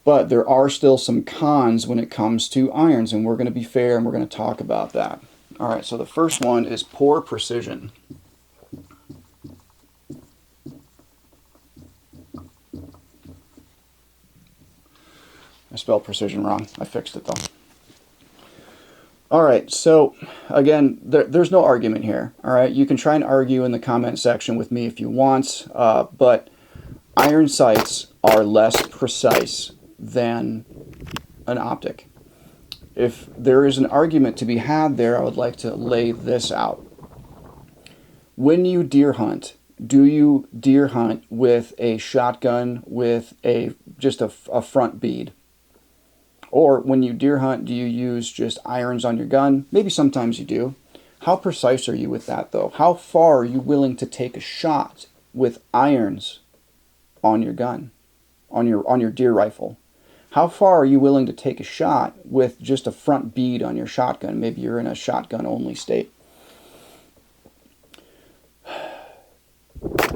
But there are still some cons when it comes to irons, and we're going to be fair and we're going to talk about that. All right, so the first one is poor precision. I spelled precision wrong. I fixed it though. All right, so again, there's no argument here. All right, you can try and argue in the comment section with me if you want, but iron sights are less precise than an optic. If there is an argument to be had there, I would like to lay this out. When you deer hunt, do you deer hunt with a shotgun with just a front bead? Or when you deer hunt, do you use just irons on your gun? Maybe sometimes you do. How precise are you with that though? How far are you willing to take a shot with irons on your gun, on your deer rifle? How far are you willing to take a shot with just a front bead on your shotgun? Maybe you're in a shotgun only state.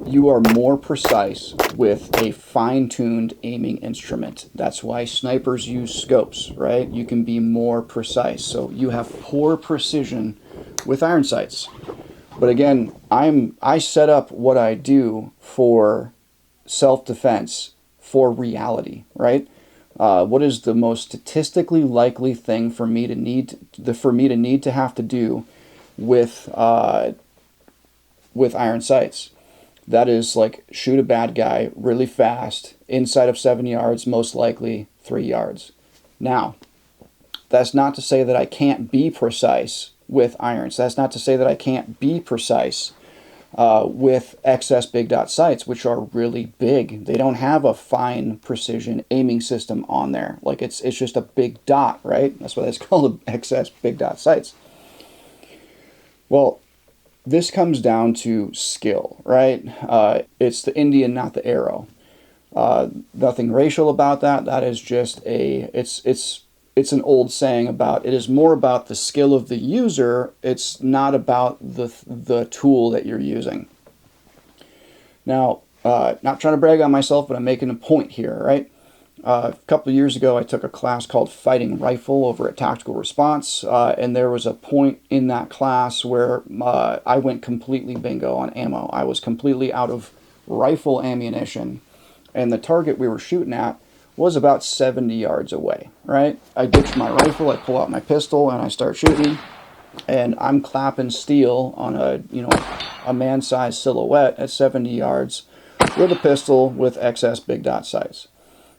You are more precise with a fine-tuned aiming instrument. That's why snipers use scopes, right? You can be more precise. So you have poor precision with iron sights. But again, I set up what I do for self-defense for reality, right? What is the most statistically likely thing for me to need to have to do with iron sights? That is like shoot a bad guy really fast inside of 7 yards, most likely 3 yards. Now, that's not to say that I can't be precise with irons. That's not to say that I can't be precise with XS big dot sights, which are really big. They don't have a fine precision aiming system on there. Like it's just a big dot, right? That's why it's called XS big dot sights. Well, this comes down to skill, right? It's the Indian, not the arrow. Nothing racial about that. That is just it's an old saying about it is more about the skill of the user. It's not about the tool that you're using. Now, not trying to brag on myself, but I'm making a point here, right? A couple of years ago, I took a class called Fighting Rifle over at Tactical Response, and there was a point in that class where I went completely bingo on ammo. I was completely out of rifle ammunition, and the target we were shooting at was about 70 yards away, right? I ditch my rifle, I pull out my pistol, and I start shooting, and I'm clapping steel on a man-sized silhouette at 70 yards with a pistol with XS big dot sights.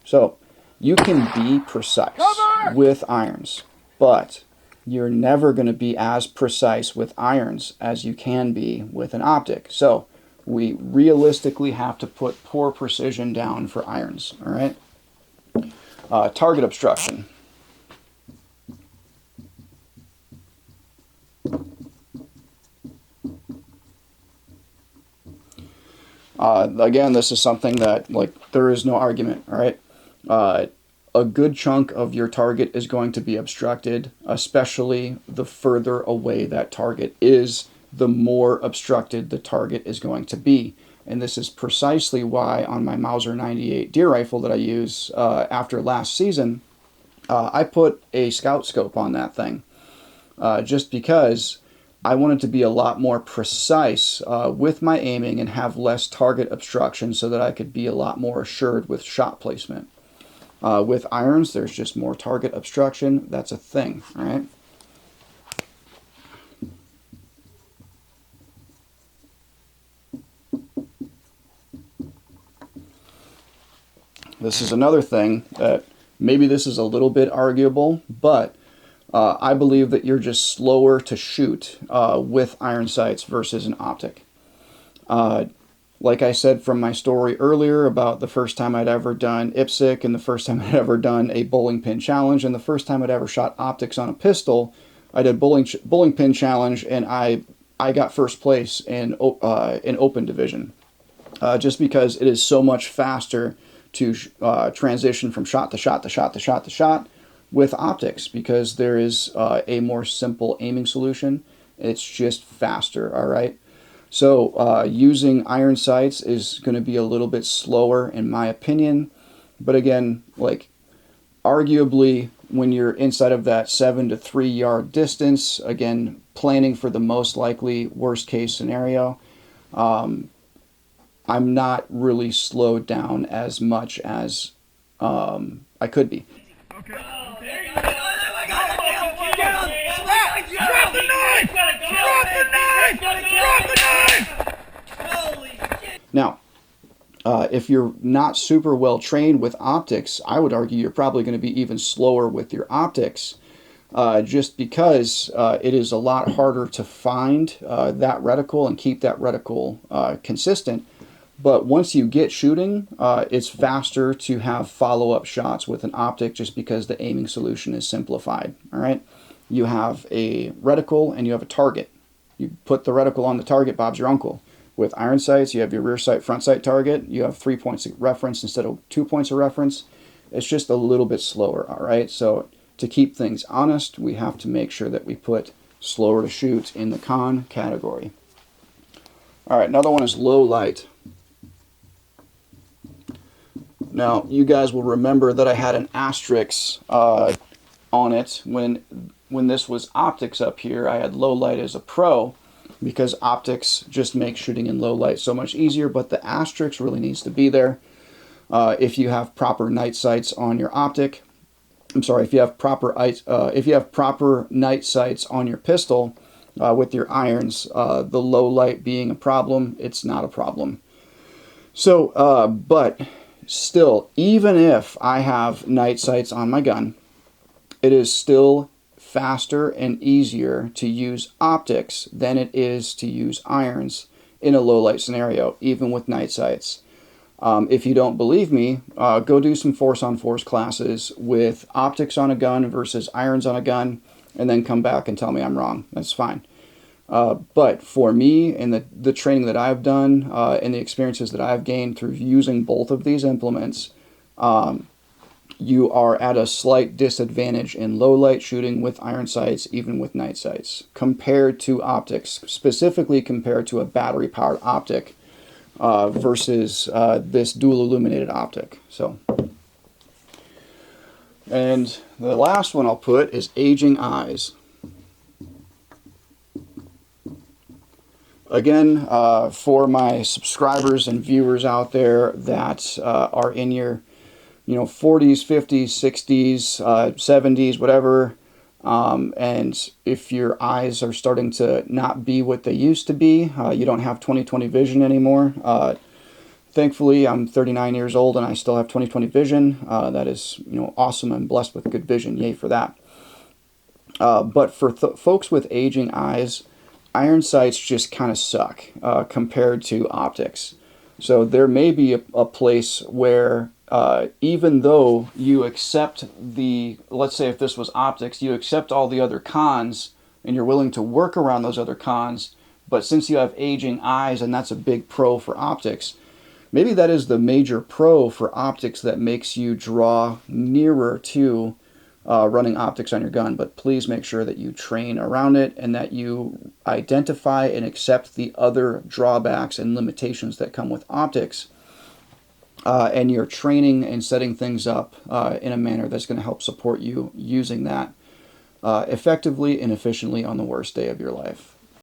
So you can be precise with irons, but you're never going to be as precise with irons as you can be with an optic. So we realistically have to put poor precision down for irons, all right? Target obstruction. Again, this is something that, like, there is no argument, all right? A good chunk of your target is going to be obstructed, especially the further away that target is, the more obstructed the target is going to be. And this is precisely why on my Mauser 98 deer rifle that I use after last season, I put a scout scope on that thing, just because I wanted to be a lot more precise with my aiming and have less target obstruction so that I could be a lot more assured with shot placement. With irons, there's just more target obstruction. That's a thing, all right? This is another thing that maybe this is a little bit arguable, but I believe that you're just slower to shoot with iron sights versus an optic. Like I said from my story earlier about the first time I'd ever done IPSC and the first time I'd ever done a bowling pin challenge and the first time I'd ever shot optics on a pistol, I did bowling pin challenge and I got first place in open division, just because it is so much faster to transition from shot to shot to shot to shot to shot with optics, because there is a more simple aiming solution. It's just faster, all right? So using iron sights is going to be a little bit slower in my opinion, but again, like, Arguably, when you're inside of that 7 to 3 yard distance, again, planning for the most likely worst case scenario, I'm not really slowed down as much as I could be. Okay. Oh, there you go. Drop the knife! Drop the knife! Drop the knife! Holy shit! Now, if you're not super well trained with optics, I would argue you're probably going to be even slower with your optics, just because it is a lot harder to find that reticle and keep that reticle consistent. But once you get shooting, it's faster to have follow-up shots with an optic just because the aiming solution is simplified. All right, you have a reticle and you have a target. You put the reticle on the target, Bob's your uncle. With iron sights, you have your rear sight, front sight target. You have 3 points of reference instead of 2 points of reference. It's just a little bit slower, all right? So to keep things honest, we have to make sure that we put slower to shoot in the con category. All right, another one is low light. Now, you guys will remember that I had an asterisk on it when this was optics up here. I had low light as a pro, because optics just make shooting in low light so much easier, but the asterisk really needs to be there. If you have proper night sights on your optic, I'm sorry, if you have proper night sights on your pistol with your irons, the low light being a problem, it's not a problem. So, but still, even if I have night sights on my gun, it is still faster and easier to use optics than it is to use irons in a low light scenario, even with night sights. If you don't believe me, go do some force on force classes with optics on a gun versus irons on a gun, and then come back and tell me I'm wrong. That's fine. But for me, and the training that I've done and the experiences that I've gained through using both of these implements, you are at a slight disadvantage in low light shooting with iron sights, even with night sights, compared to optics, specifically compared to a battery powered optic versus this dual illuminated optic. So, and the last one I'll put is aging eyes. Again, for my subscribers and viewers out there that are in your 40s, 50s, 60s, 70s, whatever, and if your eyes are starting to not be what they used to be, you don't have 20/20 vision anymore. Thankfully, I'm 39 years old and I still have 20/20 vision. That is, awesome. I'm blessed with good vision. Yay for that. But for folks with aging eyes, iron sights just kind of suck compared to optics. So there may be a place where even though you accept let's say if this was optics, you accept all the other cons and you're willing to work around those other cons, but since you have aging eyes and that's a big pro for optics, maybe that is the major pro for optics that makes you draw nearer to running optics on your gun. But please make sure that you train around it and that you identify and accept the other drawbacks and limitations that come with optics. And you're training and setting things up in a manner that's going to help support you using that effectively and efficiently on the worst day of your life.